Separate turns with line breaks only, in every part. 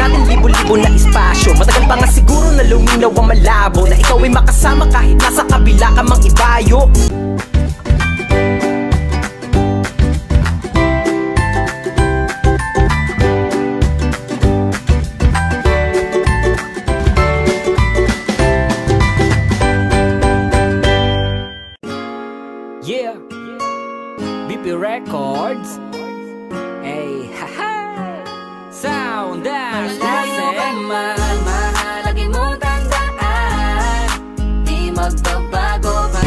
natin libo-libo na espasyo. Matagal pa nga siguro na luminaw ang malabo, na ikaw ay makasama kahit nasa kabila ka mang ibayo. Yeah, BP Records. Hey, haha. Sound that's awesome.
Lagi mo tandaan, di magbabago pa.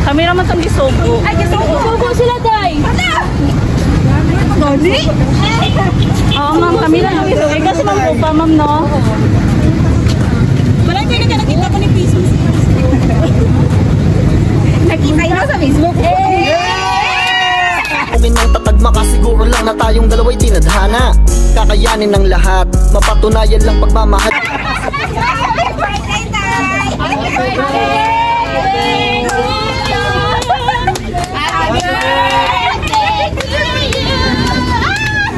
Kami naman itong gisogo. Ay, gisogo. Gisogo sila, day. Gani? Oo, ma'am. Kami lang ang gisogo. Kasi ma'am po pa, ma'am, no? Malang pwede ka nakita ko ni Facebook. Nakita yun sa Facebook.
Kung ng tatag makasiguro lang na tayong dalawa'y tinadhana. Kakayanin ng lahat, mapatunayan lang pagmamahal.
Happy birthday, Tay! Happy birthday! Happy birthday to you!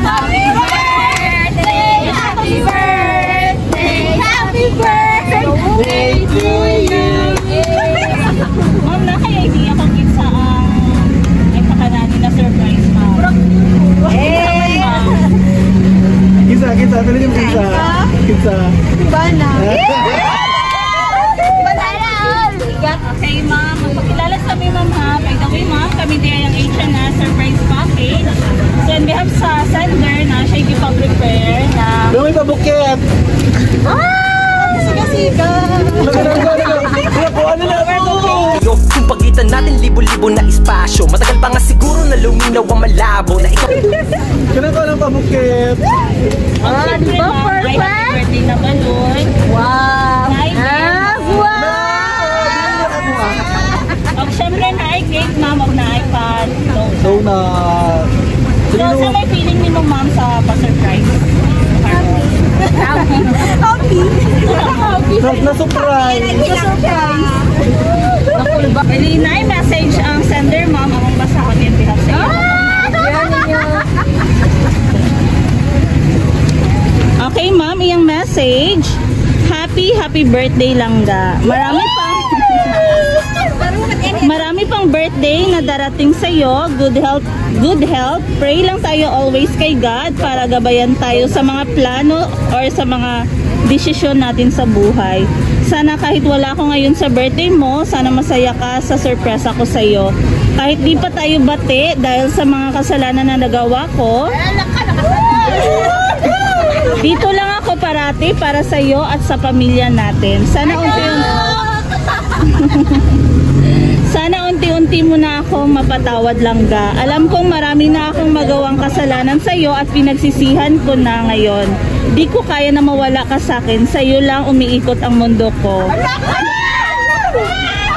Happy birthday! Happy birthday! Happy birthday to you!
Ma'am, naka-idea kung kinsa ang ipakananin na surprise, ma'am.
Kinsa, ano yung kinsa? Kinsa.
Bana.
Okay, ma'am. Magpakilala sa kami, ma'am, ha? By the way, ma'am, kami din ang H&A surprise package. So, on behalf sa sender na siya yung ipa-prepare na...
May pabukit!
Siga-siga!
Ano na ito?
Kung pagitan natin libo-libo na espasyo, matagal pa nga siguro na luminaw ang malabo, na ikaw...
Kailan ko ng pabukit?
Di ba, perfect? Happy birthday na balon.
Wow!
Wow! O, syempre na ay cake, ma'am, o na iPad.
So na...
So, sa may feeling ni mo, ma'am, sa pa-surprise?
Happy!
Na-surprise!
Bali na ay message ang sender, ma'am. Ang basa ko din behalf sa iyo. Okay, ma'am, iyang message. Happy birthday langga. Marami pang birthday na darating sa iyo. Good health. Pray lang tayo always kay God para gabayan tayo sa mga plano or sa mga desisyon natin sa buhay. Sana kahit wala ako ngayon sa birthday mo, sana masaya ka sa surprise ako sa iyo. Kahit di pa tayo bati dahil sa mga kasalanan na nagawa ko, dito lang ako parati para sa iyo at sa pamilya natin. Sana unti-unti mo na akong mapatawad langga. Alam kong marami na akong magawang kasalanan sa iyo at pinagsisihan ko na ngayon. Di ko kaya na mawala ka sa akin. Sa iyo lang umiikot ang mundo ko.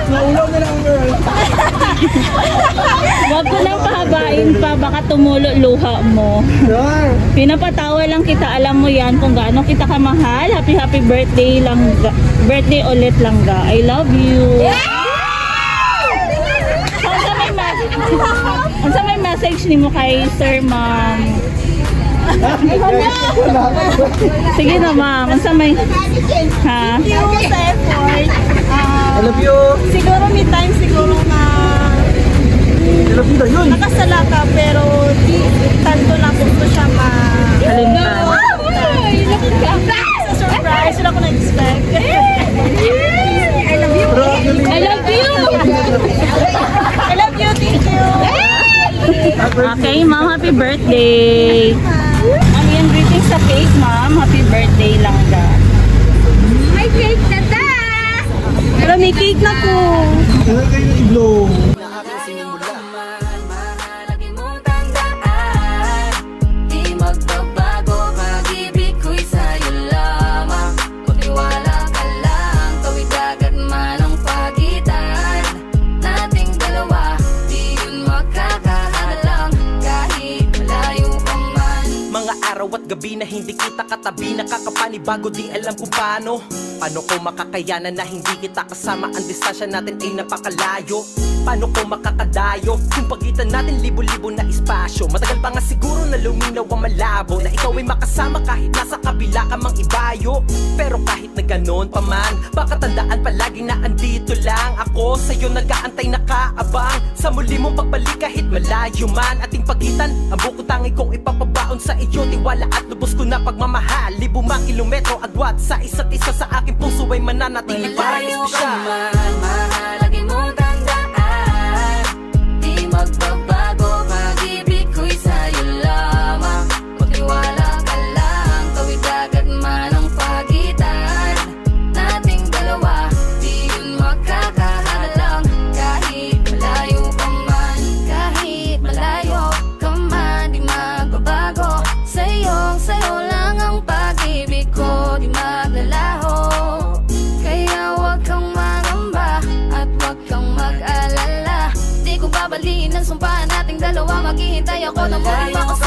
Naulaw na lang, girl.
Huwag ko nang pahabain pa, baka tumulo luha mo.
Sure.
Pinapatawa lang kita, alam mo yan kung gaano kita kamahal. Happy birthday langga. Birthday ulit langga. I love you. Unsa may message nimo kay Sir Ma'am? Sige na, ma'am. Unsa may ha?
Thank you sa effort.
I love you.
Siguro may time siguro na
I love you na yun.
nakasala ka pero di tanto lang kung siya ma...
Alin pa? birthday. Ma'am, yan greetings sa cake, ma'am. Happy birthday lang ka.
May cake na ta! Pero may cake na ko.
Kaya kayo na i-blow.
Lagi mong tandaan, di magbabago, pag-ibig ko'y sa'yo lamang. Magtiwala ka lang, tawid agad man ang pagitan nating dalawa, di yun makakahalang kahit malayo pa man.
Mga araw at gabi na hindi kita katabi, nakakapanibago, di alam kung paano. Paano ko makakayanan na hindi kita kasama? Ang distansya natin ay napakalayo. Paano ko makakadayo kung pagitan natin libo-libo na espasyo? Matagal pa nga siguro na luminaw ang malabo, na ikaw ay makasama kahit nasa kabila ka mang ibayo. Pero kahit na ganon pa man, baka tandaan palagi na andito lang ako sa'yo, nag-aantay nakaabang sa muli mong pagbalik kahit malayo man ating pagitan. Ang buko tangi kong ipapabaon sa iyo, tiwala at lubos ko na pagmamahal. Libo mang kilometro agwat sa isa't isa, sa aking puso ay mananatili parang espesyal.
Mahal, lagi mong tandaan, di magbabago, pag-ibig ko'y sa'yo lamang. Magtiwala ka lang, tawid agad man ang pagitan nating dalawa, di yun makakahalang kahit malayo pa man. Kahit malayo ka man, di magbabago, sa'yo lang ang pag-ibig ko, di maglalaho. Kaya wag kang mangamba at wag kang mag-alala, di ko babaliin ang sumpa nating dalawa. Maghihintay ako na muli makasama.